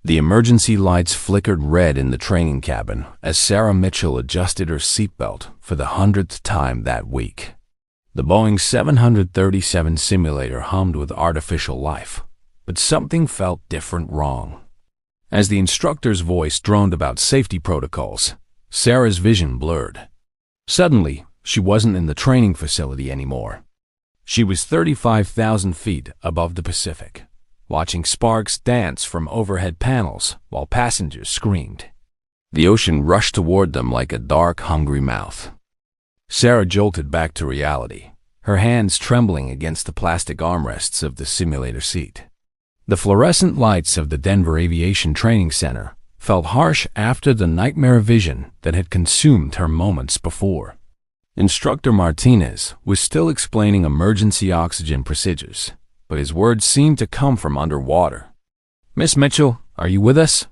The emergency lights flickered red in the training cabin as Sarah Mitchell adjusted her seatbelt for the 100th time that week. The Boeing 737 simulator hummed with artificial life, but something felt different wrong. As the instructor's voice droned about safety protocols, Sarah's vision blurred. Suddenly, she wasn't in the training facility anymore. She was 35,000 feet above the Pacific, watching sparks dance from overhead panels while passengers screamed. The ocean rushed toward them like a dark, hungry mouth. Sarah jolted back to reality, her hands trembling against the plastic armrests of the simulator seat. The fluorescent lights of the Denver Aviation Training Center felt harsh after the nightmare vision that had consumed her moments before. Instructor Martinez was still explaining emergency oxygen procedures, but his words seemed to come from underwater. "Miss Mitchell, are you with us?"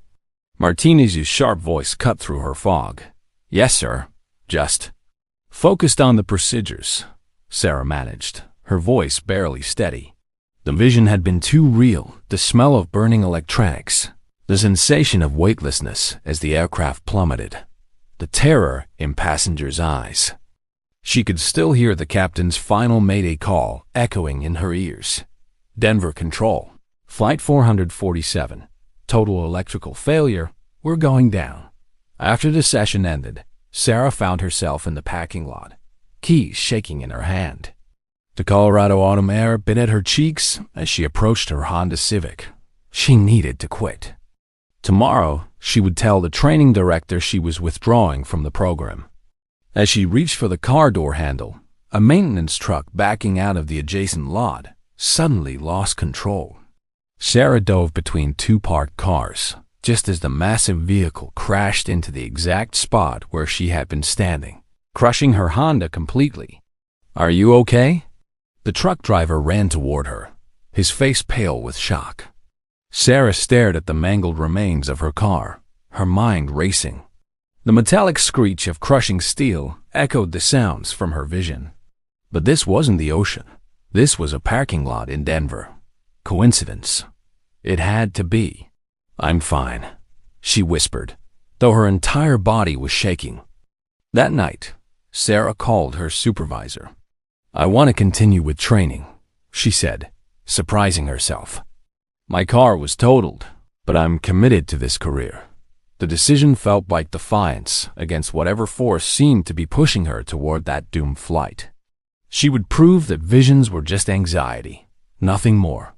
Martinez's sharp voice cut through her fog. "Yes, sir. Just..." "Focused on the procedures," Sarah managed, her voice barely steady. The vision had been too real, the smell of burning electronics, the sensation of weightlessness as the aircraft plummeted, the terror in passengers' eyes. She could still hear the captain's final mayday call echoing in her ears. "Denver Control, Flight 447, total electrical failure, we're going down." After the session ended, Sarah found herself in the parking lot, keys shaking in her hand. The Colorado autumn air bit at her cheeks as she approached her Honda Civic. She needed to quit. Tomorrow, she would tell the training director she was withdrawing from the program. As she reached for the car door handle, a maintenance truck backing out of the adjacent lot suddenly lost control. Sarah dove between two parked cars, just as the massive vehicle crashed into the exact spot where she had been standing, crushing her Honda completely. "Are you okay?" The truck driver ran toward her, his face pale with shock. Sarah stared at the mangled remains of her car, her mind racing. The metallic screech of crushing steel echoed the sounds from her vision. But this wasn't the ocean. This was a parking lot in Denver. Coincidence? It had to be. "I'm fine," she whispered, though her entire body was shaking. That night, Sarah called her supervisor. "I want to continue with training," she said, surprising herself. "My car was totaled, but I'm committed to this career." The decision felt like defiance against whatever force seemed to be pushing her toward that doomed flight. She would prove that visions were just anxiety, nothing more.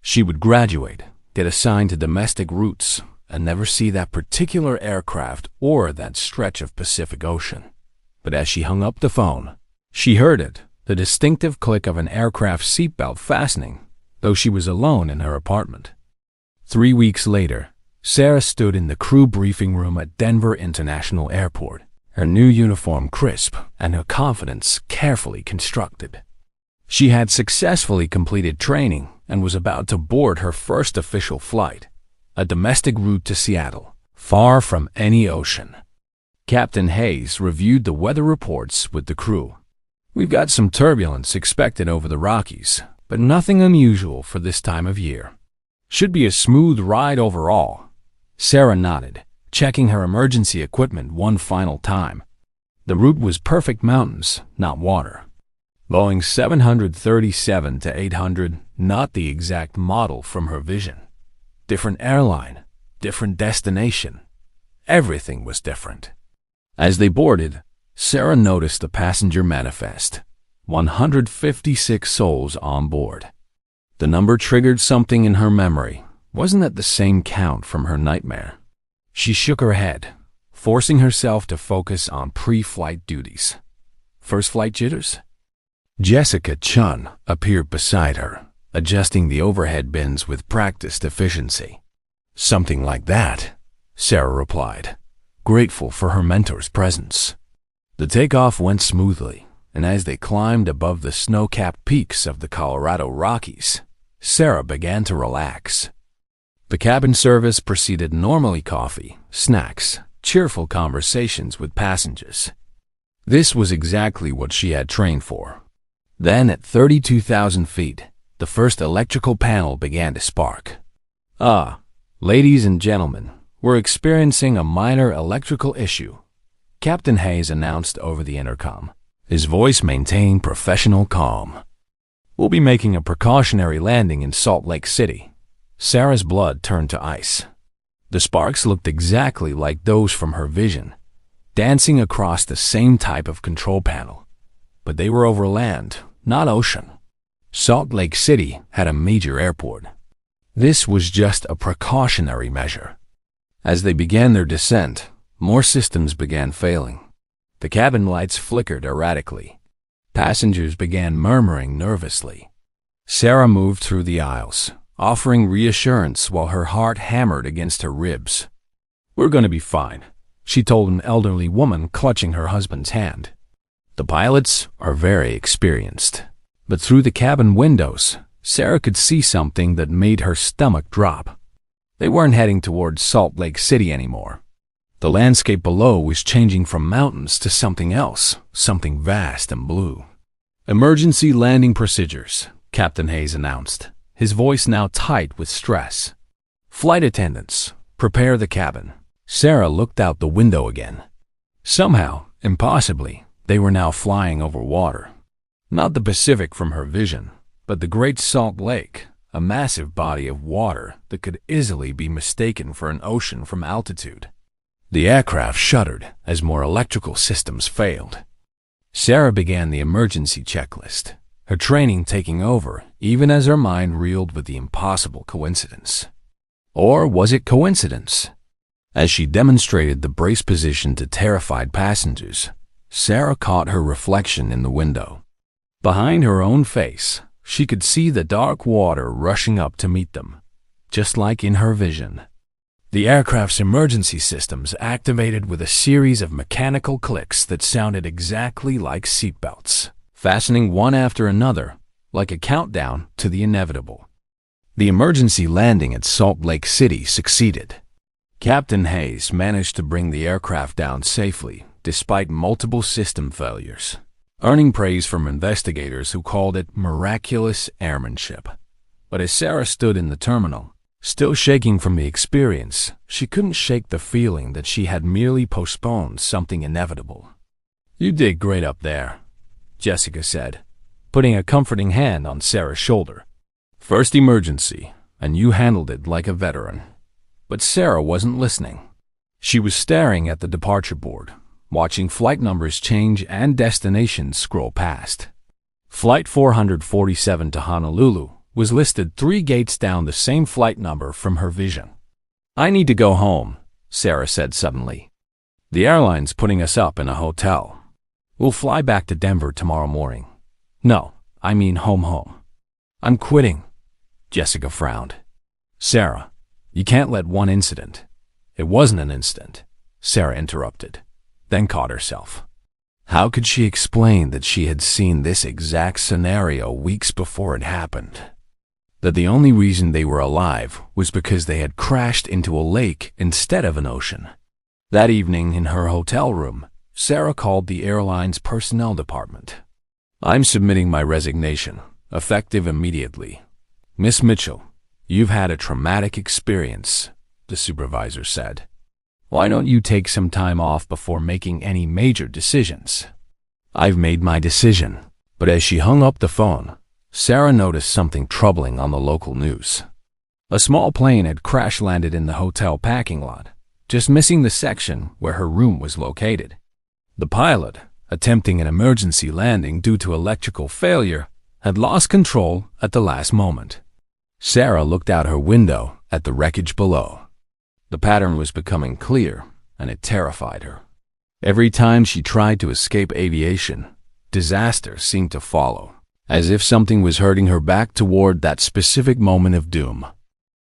She would graduate, get assigned to domestic routes, and never see that particular aircraft or that stretch of Pacific Ocean. But as she hung up the phone, she heard it, the distinctive click of an aircraft seatbelt fastening, though she was alone in her apartment. 3 weeks later, Sarah stood in the crew briefing room at Denver International Airport, her new uniform crisp and her confidence carefully constructed. She had successfully completed training and was about to board her first official flight, a domestic route to Seattle, far from any ocean. Captain Hayes reviewed the weather reports with the crew. "We've got some turbulence expected over the Rockies, but nothing unusual for this time of year. Should be a smooth ride overall." Sarah nodded, checking her emergency equipment one final time. The route was perfect mountains, not water. Boeing 737-800, not the exact model from her vision. Different airline, different destination. Everything was different. As they boarded, Sarah noticed the passenger manifest. 156 souls on board. The number triggered something in her memory. Wasn't that the same count from her nightmare? She shook her head, forcing herself to focus on pre-flight duties. First flight jitters? Jessica Chun appeared beside her, adjusting the overhead bins with practiced efficiency. "Something like that," Sarah replied, grateful for her mentor's presence. The takeoff went smoothly, and as they climbed above the snow-capped peaks of the Colorado Rockies, Sarah began to relax. The cabin service proceeded normally: coffee, snacks, cheerful conversations with passengers. This was exactly what she had trained for. Then at 32,000 feet, the first electrical panel began to spark. "Ah, "Ladies and gentlemen, we're experiencing a minor electrical issue," Captain Hayes announced over the intercom, his voice maintaining professional calm. "We'll be making a precautionary landing in Salt Lake City." Sarah's blood turned to ice. The sparks looked exactly like those from her vision, dancing across the same type of control panel. But they were over land, not ocean. Salt Lake City had a major airport. This was just a precautionary measure. As they began their descent, more systems began failing. The cabin lights flickered erratically. Passengers began murmuring nervously. Sarah moved through the aisles, offering reassurance while her heart hammered against her ribs. "We're going to be fine," she told an elderly woman clutching her husband's hand. "The pilots are very experienced." But through the cabin windows, Sarah could see something that made her stomach drop. They weren't heading towards Salt Lake City anymore. The landscape below was changing from mountains to something else, something vast and blue. "Emergency landing procedures," Captain Hayes announced, his voice now tight with stress. "Flight attendants, prepare the cabin." Sarah looked out the window again. Somehow, impossibly, they were now flying over water. Not the Pacific from her vision, but the Great Salt Lake, a massive body of water that could easily be mistaken for an ocean from altitude. The aircraft shuddered as more electrical systems failed. Sarah began the emergency checklist, her training taking over even as her mind reeled with the impossible coincidence. Or was it coincidence? As she demonstrated the brace position to terrified passengers, Sarah caught her reflection in the window. Behind her own face, she could see the dark water rushing up to meet them, just like in her vision. The aircraft's emergency systems activated with a series of mechanical clicks that sounded exactly like seatbelts, fastening one after another, like a countdown to the inevitable. The emergency landing at Salt Lake City succeeded. Captain Hayes managed to bring the aircraft down safely, despite multiple system failures, earning praise from investigators who called it miraculous airmanship. But as Sarah stood in the terminal, still shaking from the experience, she couldn't shake the feeling that she had merely postponed something inevitable. "You did great up there," Jessica said, putting a comforting hand on Sarah's shoulder. "First emergency, and you handled it like a veteran." But Sarah wasn't listening. She was staring at the departure board, watching flight numbers change and destinations scroll past. Flight 447 to Honolulu was listed 3 gates down the same flight number from her vision. "I need to go home," Sarah said suddenly. "The airline's putting us up in a hotel. We'll fly back to Denver tomorrow morning." "No, I mean home. "I'm quitting." Jessica frowned. "Sarah, you can't let one incident—" "It wasn't an incident," Sarah interrupted, then caught herself. How could she explain that she had seen this exact scenario weeks before it happened? That the only reason they were alive was because they had crashed into a lake instead of an ocean. That evening in her hotel room, Sarah called the airline's personnel department. "I'm submitting my resignation, effective immediately." "Miss Mitchell, you've had a traumatic experience," the supervisor said. "Why don't you take some time off before making any major decisions?" "I've made my decision." But as she hung up the phone, Sarah noticed something troubling on the local news. A small plane had crash-landed in the hotel parking lot, just missing the section where her room was located. The pilot, attempting an emergency landing due to electrical failure, had lost control at the last moment. Sarah looked out her window at the wreckage below. The pattern was becoming clear, and it terrified her. Every time she tried to escape aviation, disaster seemed to follow, as if something was hurting her back toward that specific moment of doom.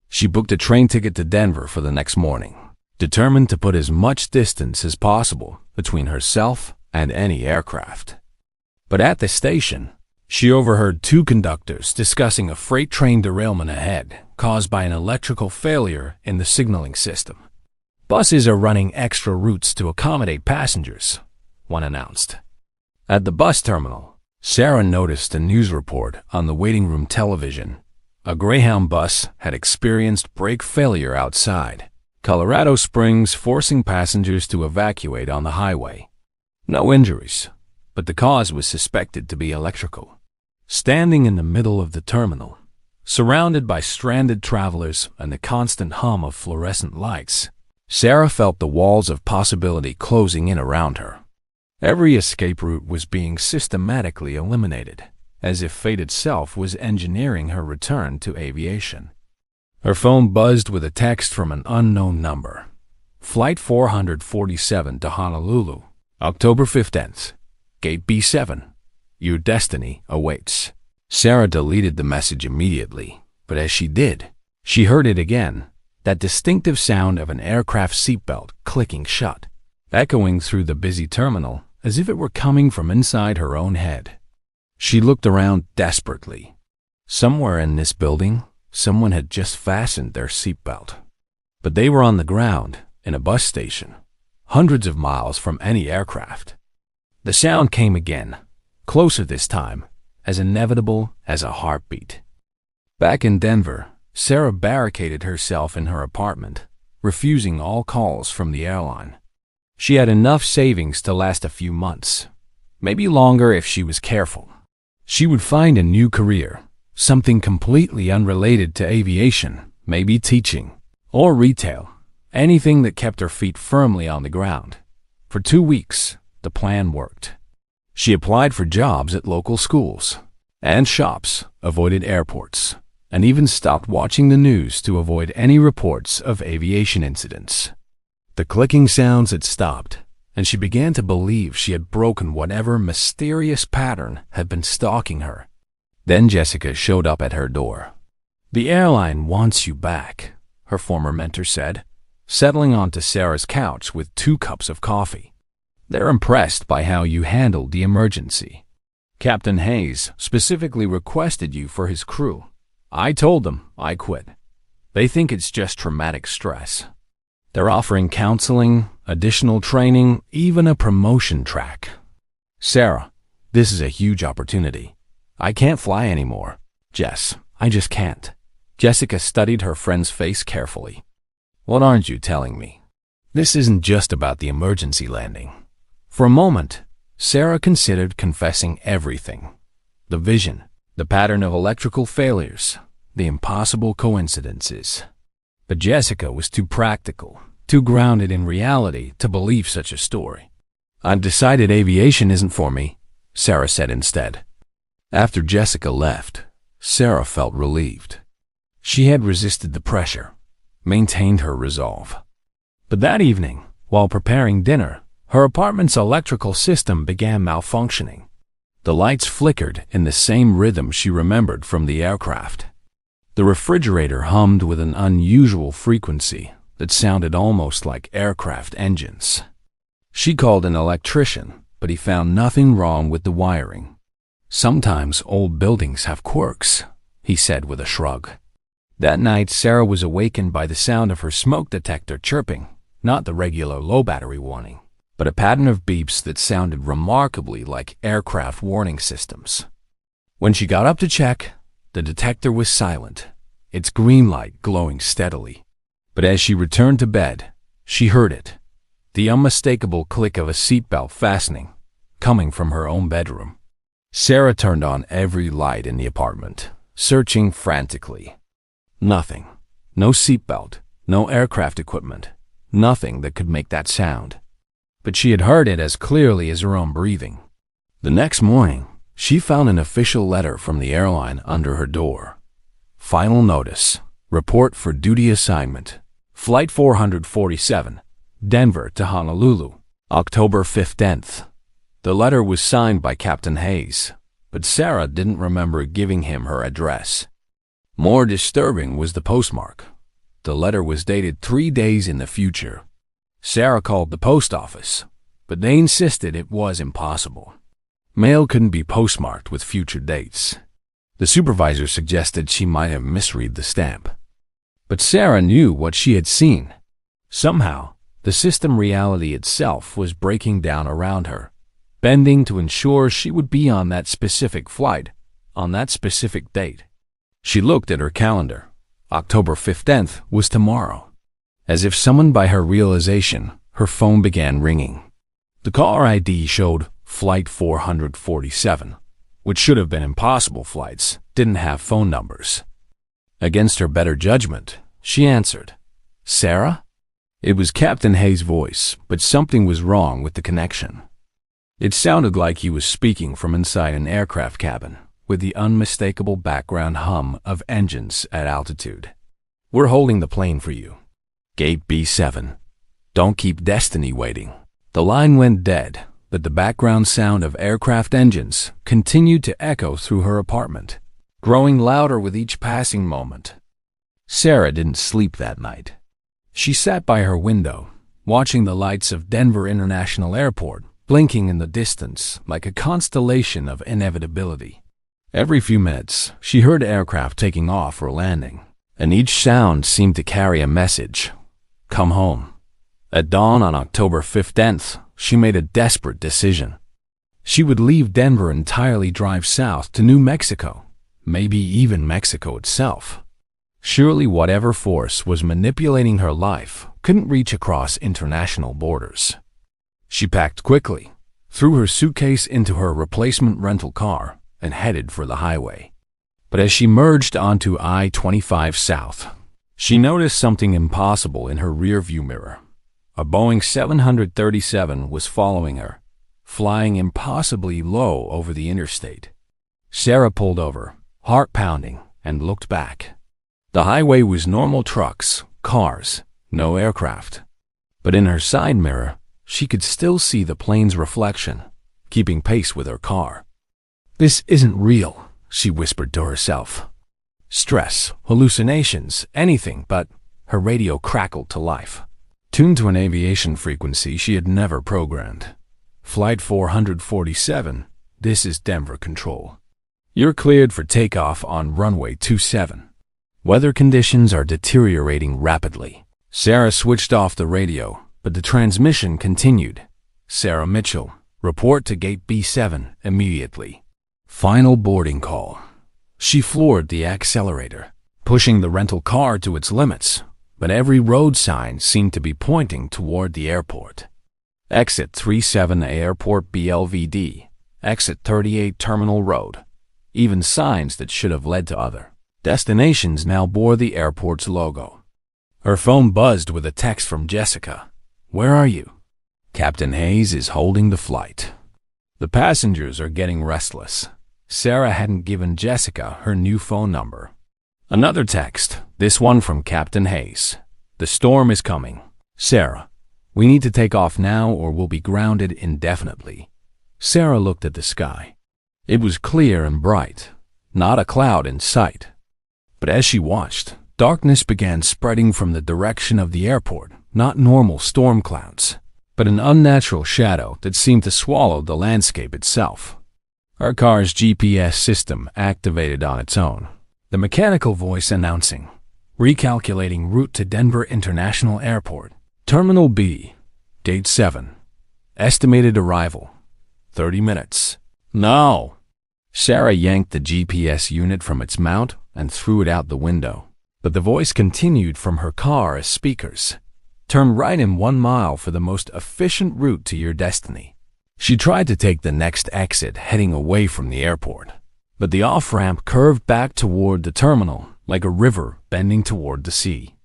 She booked a train ticket to Denver for the next morning, determined to put as much distance as possible between herself and any aircraft. But at the station, she overheard 2 conductors discussing a freight train derailment ahead caused by an electrical failure in the signaling system. "Buses are running extra routes to accommodate passengers," one announced. At the bus terminal, Sarah noticed a news report on the waiting room television. A Greyhound bus had experienced brake failure outside Colorado Springs, forcing passengers to evacuate on the highway. No injuries, but the cause was suspected to be electrical. Standing in the middle of the terminal, surrounded by stranded travelers and the constant hum of fluorescent lights, Sarah felt the walls of possibility closing in around her. Every escape route was being systematically eliminated, as if fate itself was engineering her return to aviation. Her phone buzzed with a text from an unknown number. Flight 447 to Honolulu, October 15th, Gate B7. Your destiny awaits. Sarah deleted the message immediately, but as she did, she heard it again, that distinctive sound of an aircraft seatbelt clicking shut, echoing through the busy terminal as if it were coming from inside her own head. She looked around desperately. Somewhere in this building, someone had just fastened their seatbelt. But they were on the ground, in a bus station, hundreds of miles from any aircraft. The sound came again, closer this time, as inevitable as a heartbeat. Back in Denver, Sarah barricaded herself in her apartment, refusing all calls from the airline. She had enough savings to last a few months, maybe longer if she was careful. She would find a new career, something completely unrelated to aviation, maybe teaching, or retail, anything that kept her feet firmly on the ground. For 2 weeks, the plan worked. She applied for jobs at local schools and shops, avoided airports, and even stopped watching the news to avoid any reports of aviation incidents. The clicking sounds had stopped, and she began to believe she had broken whatever mysterious pattern had been stalking her. Then Jessica showed up at her door. "The airline wants you back," her former mentor said, settling onto Sarah's couch with 2 cups of coffee. "They're impressed by how you handled the emergency. Captain Hayes specifically requested you for his crew. I told them I quit. They think it's just traumatic stress. They're offering counseling, additional training, even a promotion track. Sarah, this is a huge opportunity. I can't fly anymore. Jess, I just can't." Jessica studied her friend's face carefully. "What aren't you telling me? This isn't just about the emergency landing." For a moment, Sarah considered confessing everything. The vision, the pattern of electrical failures, the impossible coincidences. But Jessica was too practical, too grounded in reality to believe such a story. "I've decided aviation isn't for me," Sarah said instead. After Jessica left, Sarah felt relieved. She had resisted the pressure, maintained her resolve. But that evening, while preparing dinner, her apartment's electrical system began malfunctioning. The lights flickered in the same rhythm she remembered from the aircraft. The refrigerator hummed with an unusual frequency that sounded almost like aircraft engines. She called an electrician, but he found nothing wrong with the wiring. "Sometimes old buildings have quirks," he said with a shrug. That night, Sarah was awakened by the sound of her smoke detector chirping, not the regular low battery warning, but a pattern of beeps that sounded remarkably like aircraft warning systems. When she got up to check, the detector was silent, its green light glowing steadily. But as she returned to bed, she heard it, the unmistakable click of a seatbelt fastening, coming from her own bedroom. Sarah turned on every light in the apartment, searching frantically. Nothing. No seatbelt, no aircraft equipment, nothing that could make that sound. But she had heard it as clearly as her own breathing. The next morning, she found an official letter from the airline under her door. Final notice. Report for duty assignment. Flight 447, Denver to Honolulu, October 15th. The letter was signed by Captain Hayes, but Sarah didn't remember giving him her address. More disturbing was the postmark. The letter was dated 3 days in the future. Sarah called the post office, but they insisted it was impossible. Mail couldn't be postmarked with future dates. The supervisor suggested she might have misread the stamp. But Sarah knew what she had seen. Somehow, the system reality itself was breaking down around her, bending to ensure she would be on that specific flight, on that specific date. She looked at her calendar. October 15th was tomorrow. As if summoned by her realization, her phone began ringing. The caller ID showed Flight 447, which should have been impossible flights, didn't have phone numbers. Against her better judgment, she answered. Sarah? It was Captain Hayes' voice, but something was wrong with the connection. It sounded like he was speaking from inside an aircraft cabin, with the unmistakable background hum of engines at altitude. We're holding the plane for you. Gate B7. Don't keep Destiny waiting. The line went dead, but the background sound of aircraft engines continued to echo through her apartment, growing louder with each passing moment. Sarah didn't sleep that night. She sat by her window, watching the lights of Denver International Airport blinking in the distance like a constellation of inevitability. Every few minutes, she heard aircraft taking off or landing, and each sound seemed to carry a message. Come home. At dawn on October 15th, she made a desperate decision. She would leave Denver and entirely drive south to New Mexico, maybe even Mexico itself. Surely whatever force was manipulating her life couldn't reach across international borders. She packed quickly, threw her suitcase into her replacement rental car, and headed for the highway. But as she merged onto I-25 South, she noticed something impossible in her rearview mirror. A Boeing 737 was following her, flying impossibly low over the interstate. Sarah pulled over, heart pounding, and looked back. The highway was normal trucks, cars, no aircraft. But in her side mirror, she could still see the plane's reflection, keeping pace with her car. This isn't real, she whispered to herself. Stress, hallucinations, anything but. Her radio crackled to life, tuned to an aviation frequency she had never programmed. Flight 447, this is Denver Control. You're cleared for takeoff on runway 27. Weather conditions are deteriorating rapidly. Sarah switched off the radio, but the transmission continued. Sarah Mitchell, report to gate B7 immediately. Final boarding call. She floored the accelerator, pushing the rental car to its limits, but every road sign seemed to be pointing toward the airport. Exit 37 Airport BLVD, Exit 38 Terminal Road. Even signs that should have led to other destinations now bore the airport's logo. Her phone buzzed with a text from Jessica. Where are you? Captain Hayes is holding the flight. The passengers are getting restless. Sarah hadn't given Jessica her new phone number. Another text, this one from Captain Hayes. The storm is coming. Sarah, we need to take off now or we'll be grounded indefinitely. Sarah looked at the sky. It was clear and bright, not a cloud in sight. But as she watched, darkness began spreading from the direction of the airport, not normal storm clouds, but an unnatural shadow that seemed to swallow the landscape itself. Her car's GPS system activated on its own, the mechanical voice announcing, recalculating route to Denver International Airport, Terminal B, Gate 7, estimated arrival, 30 minutes. No! Sarah yanked the GPS unit from its mount and threw it out the window, but the voice continued from her car as speakers. Turn right in 1 mile for the most efficient route to your destiny. She tried to take the next exit heading away from the airport, but the off-ramp curved back toward the terminal like a river bending toward the sea.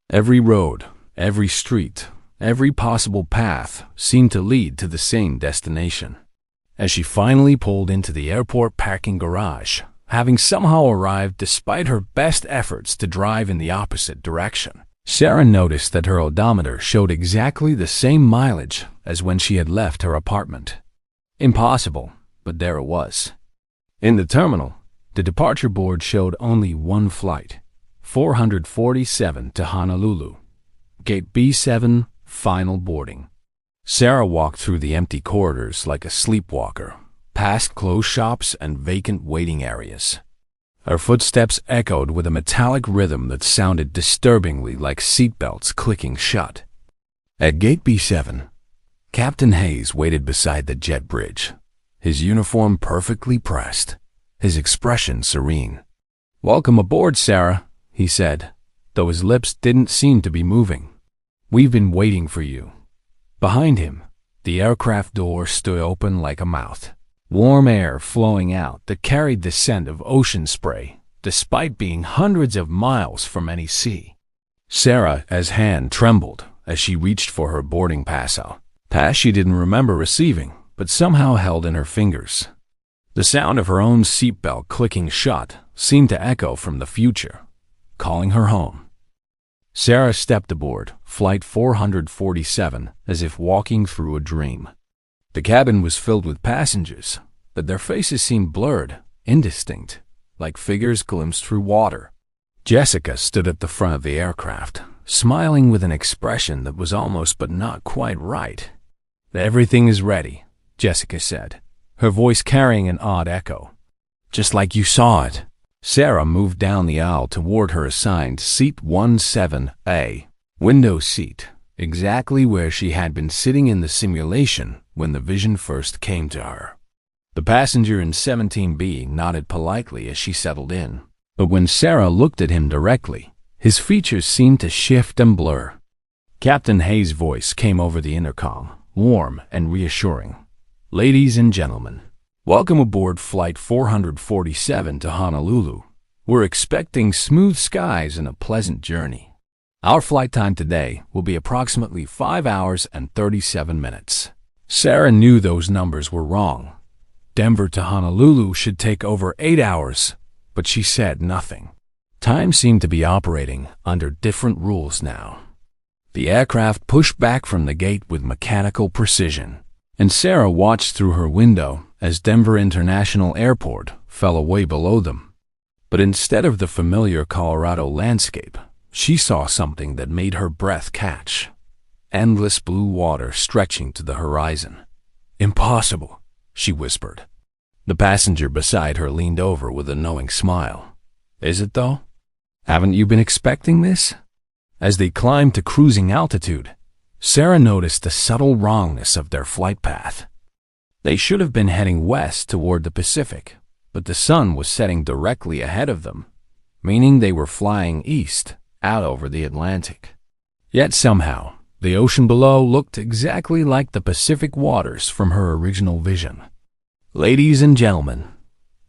Every road, every street, every possible path seemed to lead to the same destination. As she finally pulled into the airport parking garage, having somehow arrived despite her best efforts to drive in the opposite direction, Sarah noticed that her odometer showed exactly the same mileage as when she had left her apartment. Impossible, but there it was. In the terminal, the departure board showed only one flight, 447 to Honolulu. Gate B7, final boarding. Sarah walked through the empty corridors like a sleepwalker, past closed shops and vacant waiting areas. Her footsteps echoed with a metallic rhythm that sounded disturbingly like seatbelts clicking shut. At Gate B7, Captain Hayes waited beside the jet bridge, his uniform perfectly pressed, his expression serene. "Welcome aboard, Sarah," he said, though his lips didn't seem to be moving. "We've been waiting for you." Behind him, the aircraft door stood open like a mouth, warm air flowing out that carried the scent of ocean spray, despite being hundreds of miles from any sea. Sarah's hand trembled as she reached for her boarding pass she didn't remember receiving, but somehow held in her fingers. The sound of her own seatbelt clicking shut seemed to echo from the future, calling her home. Sarah stepped aboard Flight 447 as if walking through a dream. The cabin was filled with passengers, but their faces seemed blurred, indistinct, like figures glimpsed through water. Jessica stood at the front of the aircraft, smiling with an expression that was almost but not quite right. "Everything is ready," Jessica said, her voice carrying an odd echo. "Just like you saw it." Sarah moved down the aisle toward her assigned seat 17A, window seat, exactly where she had been sitting in the simulation when the vision first came to her. The passenger in 17B nodded politely as she settled in, but when Sarah looked at him directly, his features seemed to shift and blur. Captain Hayes' voice came over the intercom, warm and reassuring. "Ladies and gentlemen, welcome aboard Flight 447 to Honolulu. We're expecting smooth skies and a pleasant journey. Our flight time today will be approximately 5 hours and 37 minutes. Sarah knew those numbers were wrong. Denver to Honolulu should take over 8 hours, but she said nothing. Time seemed to be operating under different rules now. The aircraft pushed back from the gate with mechanical precision, and Sarah watched through her window as Denver International Airport fell away below them. But instead of the familiar Colorado landscape, she saw something that made her breath catch. Endless blue water stretching to the horizon. "Impossible," she whispered. The passenger beside her leaned over with a knowing smile. "Is it though? Haven't you been expecting this?" As they climbed to cruising altitude, Sarah noticed the subtle wrongness of their flight path. They should have been heading west toward the Pacific, but the sun was setting directly ahead of them, meaning they were flying east, out over the Atlantic. Yet somehow, the ocean below looked exactly like the Pacific waters from her original vision. "Ladies and gentlemen,"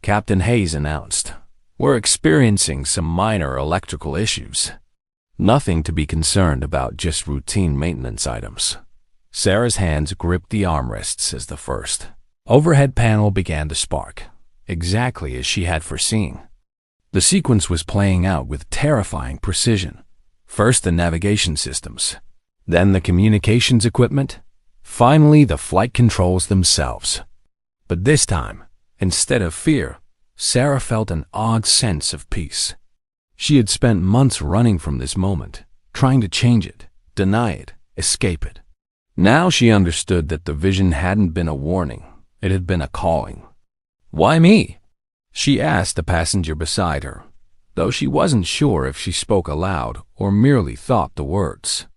Captain Hayes announced, "we're experiencing some minor electrical issues. Nothing to be concerned about, just routine maintenance items." Sarah's hands gripped the armrests as the first overhead panel began to spark, exactly as she had foreseen. The sequence was playing out with terrifying precision. First the navigation systems, then the communications equipment, finally the flight controls themselves. But this time, instead of fear, Sarah felt an odd sense of peace. She had spent months running from this moment, trying to change it, deny it, escape it. Now she understood that the vision hadn't been a warning, it had been a calling. "Why me?" she asked the passenger beside her, though she wasn't sure if she spoke aloud or merely thought the words.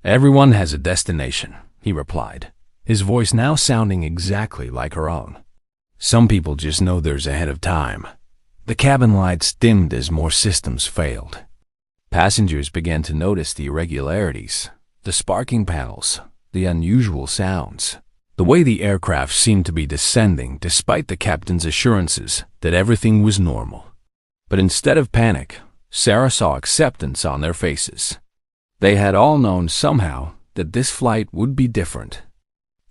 "Everyone has a destination," he replied, his voice now sounding exactly like her own. "Some people just know theirs ahead of time." The cabin lights dimmed as more systems failed. Passengers began to notice the irregularities, the sparking panels, the unusual sounds, the way the aircraft seemed to be descending despite the captain's assurances that everything was normal. But instead of panic, Sarah saw acceptance on their faces. They had all known somehow that this flight would be different.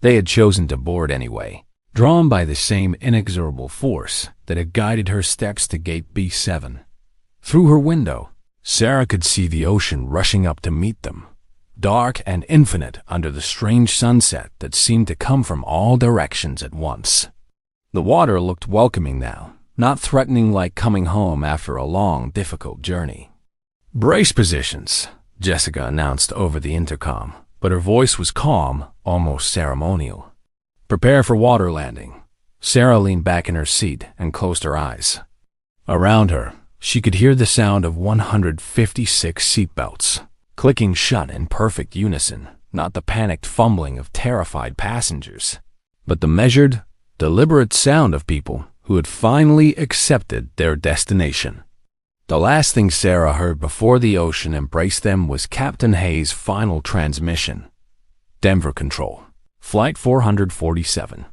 They had chosen to board anyway, drawn by the same inexorable force that had guided her steps to gate B7. Through her window, Sarah could see the ocean rushing up to meet them, dark and infinite under the strange sunset that seemed to come from all directions at once. The water looked welcoming now, not threatening like coming home after a long, difficult journey. "Brace positions," Jessica announced over the intercom, but her voice was calm, almost ceremonial. "Prepare for water landing." Sarah leaned back in her seat and closed her eyes. Around her, she could hear the sound of 156 seatbelts, clicking shut in perfect unison, not the panicked fumbling of terrified passengers, but the measured, deliberate sound of people who had finally accepted their destination. The last thing Sarah heard before the ocean embraced them was Captain Hayes' final transmission. Denver Control, Flight 447.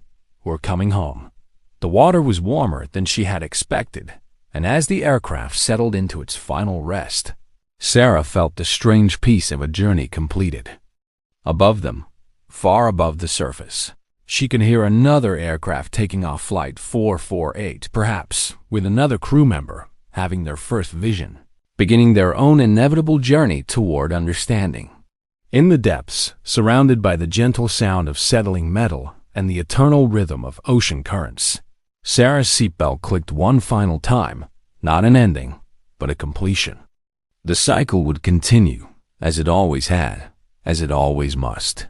We're coming home. The water was warmer than she had expected, and as the aircraft settled into its final rest, Sarah felt the strange peace of a journey completed. Above them, far above the surface, she could hear another aircraft taking off Flight 448, perhaps with another crew member having their first vision, beginning their own inevitable journey toward understanding. In the depths, surrounded by the gentle sound of settling metal and the eternal rhythm of ocean currents, Sarah's seatbelt clicked one final time, not an ending, but a completion. The cycle would continue, as it always had, as it always must.